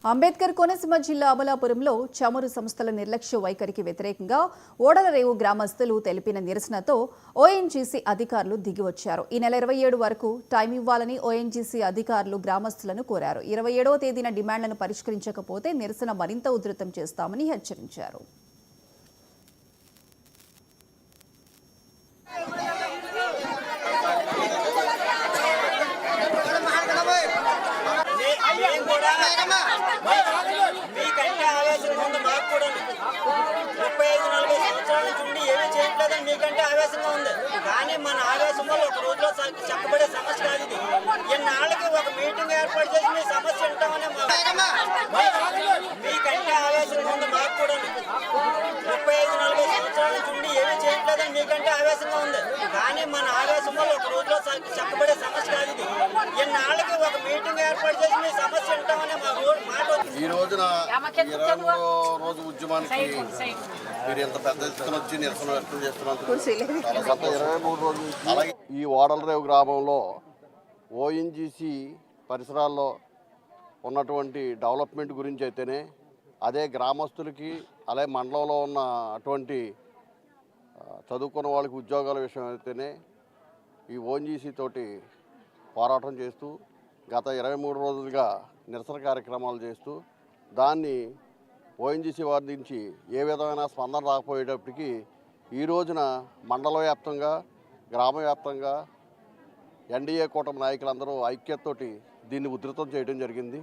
అంబేద్కర్ కోనసీమ జిల్లా అమలాపురంలో చమురు సంస్థల నిర్లక్ష్య వైఖరికి వ్యతిరేకంగా ఓడలరేవు గ్రామస్తులు తెలిపిన నిరసనతో ఓఎన్జీసీ అధికారులు దిగివచ్చారు. ఈ నెల 27 వరకు టైం ఇవ్వాలని ఓఎన్జీసీ అధికారులు గ్రామస్తులను కోరారు. 27వ తేదీన డిమాండ్లను పరిష్కరించకపోతే నిరసన మరింత ఉధృతం చేస్తామని హెచ్చరించారు. మీకంటే ఆవేశం ఉంది. మాకు కూడా 35-40 సంవత్సరాల నుండి ఏమీ చేయట్లేదని మీకంటే ఆవేశంగా ఉంది. కానీ మన ఆవేశం వల్ల ఒక రోజులో చెప్పబడే సమస్య కాదు ఇది. ఇన్నాళ్ళకి ఒక మీటింగ్ ఏర్పాటు చేసి మీ సమస్య ఉంటామని మీకంటే ఆవేశంగా ఉంది. మాకు కూడా 35-40 సంవత్సరాల నుండి ఏమీ చేయట్లేదని మీకంటే ఆవేశంగా ఉంది. కానీ మన ఆవేశం వల్ల ఒక రోజులో చెప్పబడే సమస్య కాదు ఇది. ఇన్నాళ్ళకి ఒక మీటింగ్ ఏర్పాటు చేసి మీ సమస్య ఉంటామని ఈ రోజున 23వ రోజు ఉద్యమానికి మీరు ఎంత పెద్ద ఎత్తున వచ్చి నిరసన వ్యక్తం చేస్తున్నారు. గత 23 రోజుల నుంచి అలాగే ఈ ఓడలరేవు గ్రామంలో ఓఎన్జీసీ పరిసరాల్లో ఉన్నటువంటి డెవలప్మెంట్ గురించి అయితేనే, అదే గ్రామస్తులకి అలాగే మండలంలో ఉన్న అటువంటి చదువుకున్న వాళ్ళకి ఉద్యోగాల విషయం అయితేనే ఈ ఓఎన్జీసీ తోటి పోరాటం చేస్తూ గత 23 రోజులుగా నిరసన కార్యక్రమాలు చేస్తూ దాన్ని ఓఎన్జీసీ వారి నుంచి ఏ విధమైన స్పందన రాకపోయేటప్పటికీ ఈ రోజున మండల వ్యాప్తంగా గ్రామ వ్యాప్తంగా ఎన్డీఏ కూటమి నాయకులందరూ ఐక్యతతోటి దీన్ని ఉధృతం చేయడం జరిగింది.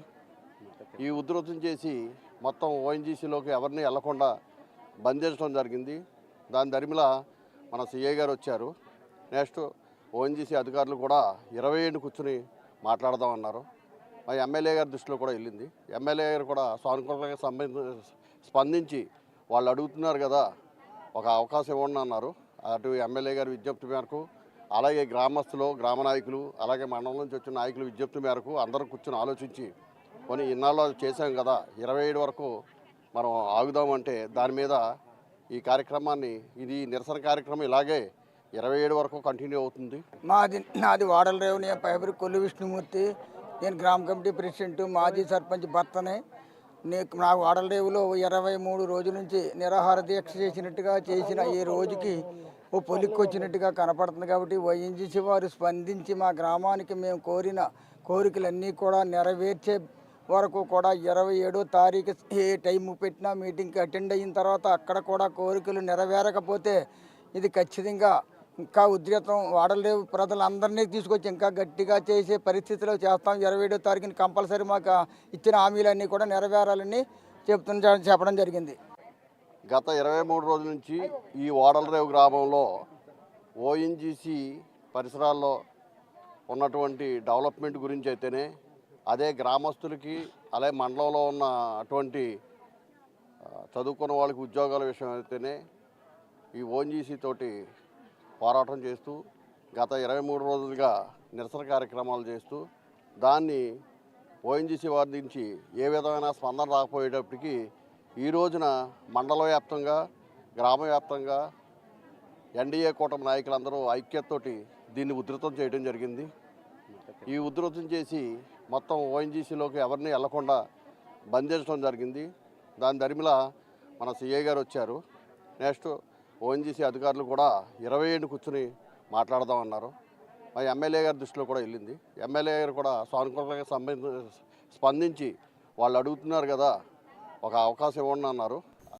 ఈ ఉధృతం చేసి మొత్తం ఓఎన్జీసీలోకి ఎవరిని వెళ్లకుండా బంధించడం జరిగింది. దాని దరిమిల మన సిఐ గారు వచ్చారు. నెక్స్ట్ ఓఎన్జీసీ అధికారులు కూడా 27 కూర్చుని మాట్లాడదామన్నారు. మా ఎమ్మెల్యే గారి దృష్టిలో కూడా వెళ్ళింది. ఎమ్మెల్యే గారు కూడా సానుకూలంగా స్పందించి వాళ్ళు అడుగుతున్నారు కదా, ఒక అవకాశం ఇవ్వండి అన్నారు. అటు ఎమ్మెల్యే గారి విజ్ఞప్తి మేరకు, అలాగే గ్రామస్తులు, గ్రామ నాయకులు, అలాగే మండలం నుంచి వచ్చిన నాయకులు విజ్ఞప్తి మేరకు అందరూ కూర్చొని ఆలోచించి కొన్ని ఇన్నాళ్ళు చేశాం కదా, 27 వరకు మనం ఆగుదామంటే దాని మీద ఈ కార్యక్రమాన్ని, ఇది నిరసన కార్యక్రమం ఇలాగే 27 వరకు కంటిన్యూ అవుతుంది. నాది ఓడలరేవు, నేను పైబరి కొల్లు విష్ణుమూర్తి. నేను గ్రామ కమిటీ ప్రెసిడెంట్, మాజీ సర్పంచ్ భర్తనే. నా ఓడలరేవులో 23 రోజుల నుంచి నిరాహార దీక్ష చేసిన ఈ రోజుకి ఓ పొలిక్కి వచ్చినట్టుగా కనపడుతుంది. కాబట్టి ఓఎన్జీసీ వారు స్పందించి మా గ్రామానికి మేము కోరిన కోరికలన్నీ కూడా నెరవేర్చే వరకు కూడా 27వ తారీఖు ఏ టైం పెట్టినా మీటింగ్కి అటెండ్ అయిన తర్వాత అక్కడ కూడా కోరికలు నెరవేరకపోతే ఇది ఖచ్చితంగా ఇంకా ఉధృతం ఓడలరేవు ప్రజలందరినీ తీసుకొచ్చి ఇంకా గట్టిగా చేసే పరిస్థితిలో చేస్తాం. 27వ తారీఖుని కంపల్సరీ మాకు ఇచ్చిన హామీలన్నీ కూడా నెరవేరాలని చెప్పడం జరిగింది. గత 23 రోజుల నుంచి ఈ ఓడలరేవు గ్రామంలో ఓఎన్జీసీ పరిసరాల్లో ఉన్నటువంటి డెవలప్మెంట్ గురించి అయితేనే, అదే గ్రామస్తులకి అలాగే మండలంలో ఉన్న అటువంటి చదువుకున్న వాళ్ళకి ఉద్యోగాల విషయం అయితేనే ఈ ఓఎన్జీసీ తోటి పోరాటం చేస్తూ గత 23 రోజులుగా నిరసన కార్యక్రమాలు చేస్తూ దాన్ని ఓఎన్జీసీ వారి నుంచి ఏ విధమైన స్పందన రాకపోయేటప్పటికీ ఈ రోజున మండల వ్యాప్తంగా గ్రామ వ్యాప్తంగా ఎన్డీఏ కూటమి నాయకులందరూ ఐక్యతతోటి దీన్ని ఉధృతం చేయడం జరిగింది. ఈ ఉధృతం చేసి మొత్తం ఓఎన్జీసీలోకి ఎవరిని వెళ్లకుండా బంధించడం జరిగింది. దాని దరిమిల మన సిఐ గారు వచ్చారు. నెక్స్ట్ ఓఎన్జీసీ అధికారులు కూడా 27 కూర్చుని మాట్లాడదామన్నారు. మా ఎమ్మెల్యే గారి దృష్టిలో కూడా వెళ్ళింది. ఎమ్మెల్యే గారు కూడా సానుకూలంగా స్పందించి వాళ్ళు అడుగుతున్నారు కదా, ఒక అవకాశం ఇవ్వండి అన్నారు.